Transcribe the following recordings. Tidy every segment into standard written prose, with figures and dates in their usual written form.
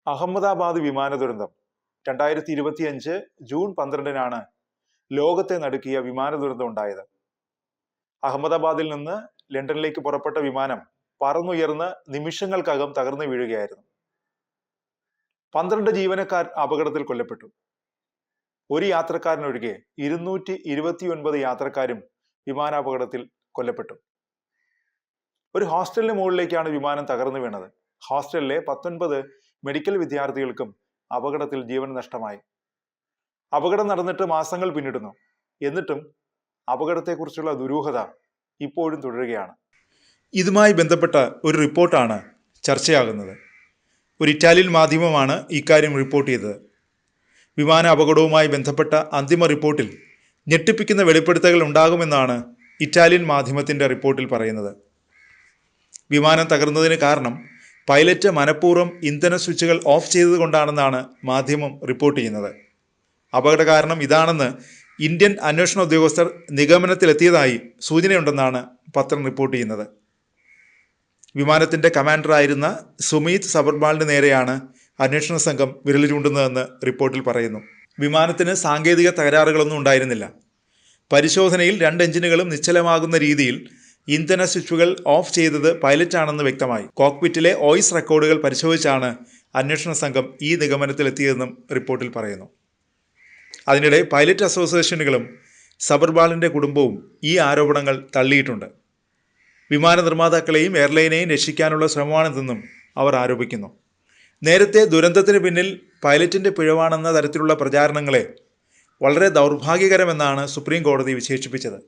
അഹമ്മദാബാദ് വിമാന ദുരന്തം 2025 ജൂൺ 12-നാണ് ലോകത്തെ നടുക്കിയ വിമാന ദുരന്തം ഉണ്ടായത്. അഹമ്മദാബാദിൽ നിന്ന് ലണ്ടനിലേക്ക് പുറപ്പെട്ട വിമാനം പറന്നുയർന്ന് നിമിഷങ്ങൾക്കകം തകർന്നു വീഴുകയായിരുന്നു. 12 ജീവനക്കാർ അപകടത്തിൽ കൊല്ലപ്പെട്ടു. ഒരു യാത്രക്കാരനൊഴികെ 229 യാത്രക്കാരും വിമാനാപകടത്തിൽ കൊല്ലപ്പെട്ടു. ഒരു ഹോസ്റ്റലിന് മുകളിലേക്കാണ് വിമാനം തകർന്നു വീണത്. ഹോസ്റ്റലിലെ 19 മെഡിക്കൽ വിദ്യാർത്ഥികൾക്കും അപകടത്തിൽ ജീവൻ നഷ്ടമായി. അപകടം നടന്നിട്ട് മാസങ്ങൾ പിന്നിടുന്നു. എന്നിട്ടും അപകടത്തെക്കുറിച്ചുള്ള ദുരൂഹത ഇപ്പോഴും തുടരുകയാണ്. ഇതുമായി ബന്ധപ്പെട്ട ഒരു റിപ്പോർട്ടാണ് ചർച്ചയാകുന്നത്. ഒരു ഇറ്റാലിയൻ മാധ്യമമാണ് ഇക്കാര്യം റിപ്പോർട്ട് ചെയ്തത്. വിമാന അപകടവുമായി ബന്ധപ്പെട്ട അന്തിമ റിപ്പോർട്ടിൽ ഞെട്ടിപ്പിക്കുന്ന വെളിപ്പെടുത്തലുകൾ ഉണ്ടാകുമെന്നാണ് ഇറ്റാലിയൻ മാധ്യമത്തിൻ്റെ റിപ്പോർട്ടിൽ പറയുന്നത്. വിമാനം തകർന്നതിന് കാരണം പൈലറ്റ് മനഃപൂർവ്വം ഇന്ധന സ്വിച്ചുകൾ ഓഫ് ചെയ്തതുകൊണ്ടാണെന്നാണ് മാധ്യമം റിപ്പോർട്ട് ചെയ്യുന്നത്. അപകട കാരണം ഇതാണെന്ന് ഇന്ത്യൻ അന്വേഷണ ഉദ്യോഗസ്ഥർ നിഗമനത്തിലെത്തിയതായി സൂചനയുണ്ടെന്നാണ് പത്രം റിപ്പോർട്ട് ചെയ്യുന്നത്. വിമാനത്തിൻ്റെ കമാൻഡറായിരുന്ന സുമീത് സബർവാളിന് നേരെയാണ് അന്വേഷണ സംഘം വിരൽ ചൂണ്ടുന്നതെന്ന് റിപ്പോർട്ടിൽ പറയുന്നു. വിമാനത്തിന് സാങ്കേതിക തകരാറുകളൊന്നും ഉണ്ടായിരുന്നില്ല. പരിശോധനയിൽ 2 എഞ്ചിനുകളും നിശ്ചലമാകുന്ന രീതിയിൽ ഇന്ധന സ്വിച്ചുകൾ ഓഫ് ചെയ്തത് പൈലറ്റാണെന്ന് വ്യക്തമായി. കോക്പിറ്റിലെ വോയിസ് റെക്കോർഡുകൾ പരിശോധിച്ചാണ് അന്വേഷണ സംഘം ഈ നിഗമനത്തിലെത്തിയതെന്നും റിപ്പോർട്ടിൽ പറയുന്നു. അതിനിടെ പൈലറ്റ് അസോസിയേഷനുകളും സബർവാളിൻ്റെ കുടുംബവും ഈ ആരോപണങ്ങൾ തള്ളിയിട്ടുണ്ട്. വിമാന നിർമ്മാതാക്കളെയും എയർലൈനെയും രക്ഷിക്കാനുള്ള ശ്രമമാണിതെന്നും അവർ ആരോപിക്കുന്നു. നേരത്തെ ദുരന്തത്തിന് പിന്നിൽ പൈലറ്റിൻ്റെ പിഴവാണെന്ന തരത്തിലുള്ള പ്രചാരണങ്ങളെ വളരെ ദൗർഭാഗ്യകരമെന്നാണ് സുപ്രീം കോടതി വിശേഷിപ്പിച്ചത്.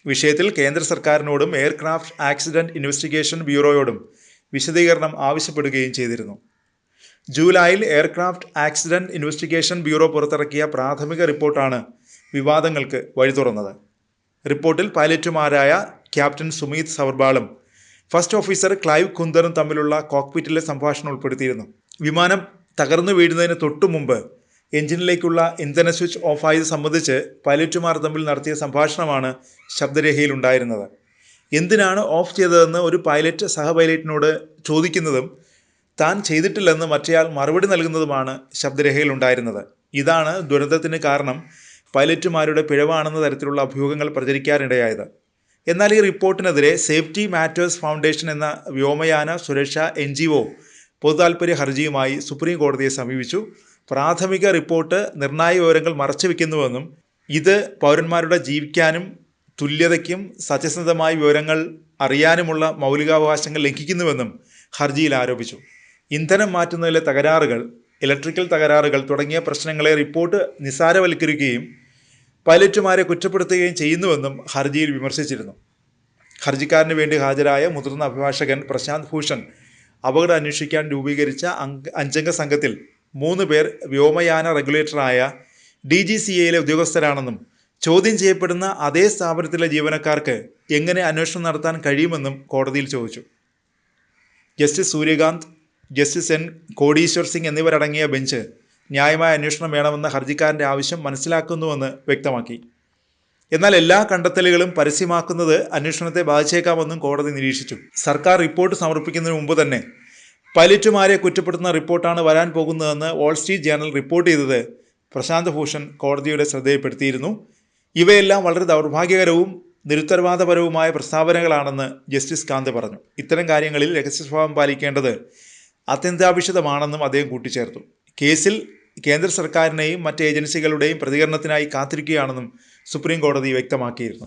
വിഷയത്തിൽ കേന്ദ്ര സർക്കാരിനോടും എയർക്രാഫ്റ്റ് ആക്സിഡന്റ് ഇൻവെസ്റ്റിഗേഷൻ ബ്യൂറോയോടും വിശദീകരണം ആവശ്യപ്പെടുകയും ചെയ്തിരുന്നു. ജൂലൈയിൽ എയർക്രാഫ്റ്റ് ആക്സിഡന്റ് ഇൻവെസ്റ്റിഗേഷൻ ബ്യൂറോ പുറത്തിറക്കിയ പ്രാഥമിക റിപ്പോർട്ടാണ് വിവാദങ്ങൾക്ക് വഴി തുറന്നത്. റിപ്പോർട്ടിൽ പൈലറ്റുമാരായ ക്യാപ്റ്റൻ സുമീത് സബർവാളും ഫസ്റ്റ് ഓഫീസർ ക്ലൈവ് ഖുന്ദറും തമ്മിലുള്ള കോക്പിറ്റിലെ സംഭാഷണം ഉൾപ്പെടുത്തിയിരുന്നു. വിമാനം തകർന്നു വീഴുന്നതിന് തൊട്ടു മുമ്പ് എഞ്ചിനിലേക്കുള്ള ഇന്ധന സ്വിച്ച് ഓഫായത് സംബന്ധിച്ച് പൈലറ്റുമാർ തമ്മിൽ നടത്തിയ സംഭാഷണമാണ് ശബ്ദരേഖയിലുണ്ടായിരുന്നത്. എന്തിനാണ് ഓഫ് ചെയ്തതെന്ന് ഒരു പൈലറ്റ് സഹപൈലറ്റിനോട് ചോദിക്കുന്നതും താൻ ചെയ്തിട്ടില്ലെന്ന് മറ്റേയാൾ മറുപടി നൽകുന്നതുമാണ് ശബ്ദരേഖയിലുണ്ടായിരുന്നത്. ഇതാണ് ദുരന്തത്തിന് കാരണം പൈലറ്റുമാരുടെ പിഴവാണെന്ന തരത്തിലുള്ള അഭ്യൂഹങ്ങൾ പ്രചരിക്കാനിടയായത്. എന്നാൽ ഈ റിപ്പോർട്ടിനെതിരെ സേഫ്റ്റി മാറ്റേഴ്സ് ഫൗണ്ടേഷൻ എന്ന വ്യോമയാന സുരക്ഷാ NGO പൊതുതാൽപര്യ ഹർജിയുമായി സുപ്രീം കോടതിയെ സമീപിച്ചു. പ്രാഥമിക റിപ്പോർട്ട് നിർണായക വിവരങ്ങൾ മറച്ചുവെക്കുന്നുവെന്നും ഇത് പൗരന്മാരുടെ ജീവിക്കാനും തുല്യതയ്ക്കും സത്യസന്ധമായ വിവരങ്ങൾ അറിയാനുമുള്ള മൗലികാവകാശങ്ങൾ ലംഘിക്കുന്നുവെന്നും ഹർജിയിൽ ആരോപിച്ചു. ഇന്ധനം മാറ്റുന്നതിലെ തകരാറുകൾ, ഇലക്ട്രിക്കൽ തകരാറുകൾ തുടങ്ങിയ പ്രശ്നങ്ങളെ റിപ്പോർട്ട് നിസ്സാരവൽക്കരിക്കുകയും പൈലറ്റുമാരെ കുറ്റപ്പെടുത്തുകയും ചെയ്യുന്നുവെന്നും ഹർജിയിൽ വിമർശിച്ചിരുന്നു. ഹർജിക്കാരന് വേണ്ടി ഹാജരായ മുതിർന്ന അഭിഭാഷകൻ പ്രശാന്ത് ഭൂഷൺ അപകടം അന്വേഷിക്കാൻ രൂപീകരിച്ച 5 അംഗ സംഘത്തിൽ 3 പേർ വ്യോമയാന റെഗുലേറ്ററായ DGCAയിലെ ഉദ്യോഗസ്ഥരാണെന്നും ചോദ്യം ചെയ്യപ്പെടുന്ന അതേ സ്ഥാപനത്തിലെ ജീവനക്കാർക്ക് എങ്ങനെ അന്വേഷണം നടത്താൻ കഴിയുമെന്നും കോടതിയിൽ ചോദിച്ചു. Justice Suryakant, justice N Kotiswar Singh എന്നിവരടങ്ങിയ ബെഞ്ച് ന്യായമായ അന്വേഷണം വേണമെന്ന ഹർജിക്കാരൻ്റെ ആവശ്യം മനസ്സിലാക്കുന്നുവെന്ന് വ്യക്തമാക്കി. എന്നാൽ എല്ലാ കണ്ടെത്തലുകളും പരസ്യമാക്കുന്നത് അന്വേഷണത്തെ ബാധിച്ചേക്കാമെന്നും കോടതി നിരീക്ഷിച്ചു. സർക്കാർ റിപ്പോർട്ട് സമർപ്പിക്കുന്നതിന് മുമ്പ് തന്നെ പൈലറ്റുമാരെ കുറ്റപ്പെടുത്തുന്ന റിപ്പോർട്ടാണ് വരാൻ പോകുന്നതെന്ന് വാൾ സ്ട്രീറ്റ് ജേർണൽ റിപ്പോർട്ട് ചെയ്തത് പ്രശാന്ത് ഭൂഷൺ കോടതിയുടെ ശ്രദ്ധയിൽപ്പെടുത്തിയിരുന്നു. ഇവയെല്ലാം വളരെ ദൗർഭാഗ്യകരവും നിരുത്തരവാദപരവുമായ പ്രസ്താവനകളാണെന്ന് ജസ്റ്റിസ് കാന്ത് പറഞ്ഞു. ഇത്തരം കാര്യങ്ങളിൽ രഹസ്യസ്വഭാവം പാലിക്കേണ്ടത് അത്യന്താപേക്ഷിതമാണെന്നും അദ്ദേഹം കൂട്ടിച്ചേർത്തു. കേസിൽ കേന്ദ്ര സർക്കാരിനെയും മറ്റ് ഏജൻസികളുടെയും പ്രതികരണത്തിനായി കാത്തിരിക്കുകയാണെന്നും സുപ്രീം കോടതി വ്യക്തമാക്കിയിരുന്നു.